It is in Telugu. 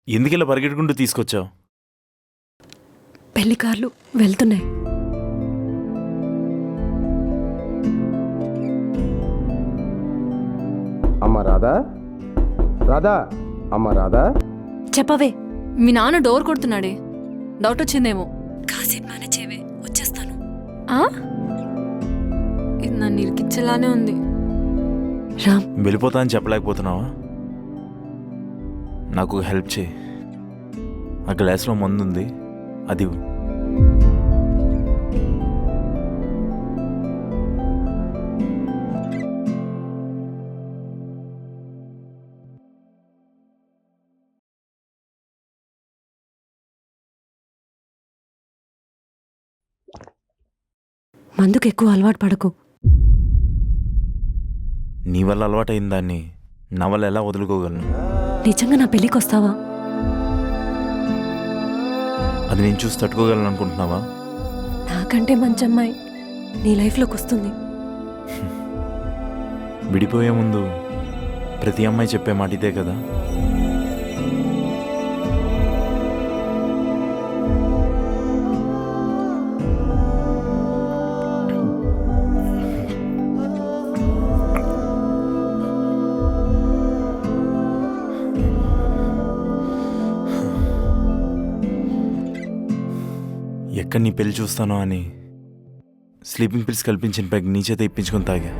ఎందుకిలా పరిగెట్టుకుంటూ తీసుకొచ్చావు? పెళ్లి కార్లు వెళ్తున్నాయి. అమ్మ రాధా, రాధా, అమ్మ రాధా. చెప్పవే. మీ నాన్న డోర్ కొడుతున్నాడే, డౌట్ వచ్చిందేమో. కాసేపు మేనేజ్ చేయవే, వచ్చేస్తాను. ఇది నన్ను ఇరికిచ్చేలానే ఉంది. రామ్, వెళ్ళిపోతా అని చెప్పలేకపోతున్నావా? నాకు హెల్ప్ చేయి. ఆ గ్లాస్లో మందుంది, అది ఇవ్వు. మందుకు ఎక్కువ అలవాటు పడకు. నీ వల్ల అలవాటైన దాన్ని నా వల్ల ఎలా వదులుకోగలను? నిజంగా నా పెళ్ళికి వస్తావా? అది నేను చూసి తట్టుకోగలను అనుకుంటున్నావా? నాకంటే మంచి అమ్మాయి నీ లైఫ్లోకి వస్తుంది. విడిపోయే ముందు ప్రతి అమ్మాయి చెప్పే మాట ఇదే కదా. ఎక్కడ నీ పెళ్లి చూస్తానో అని స్లీపింగ్ పిల్స్ కల్పించిన పెగ్ నీ చేత ఇప్పించుకొని తాగా.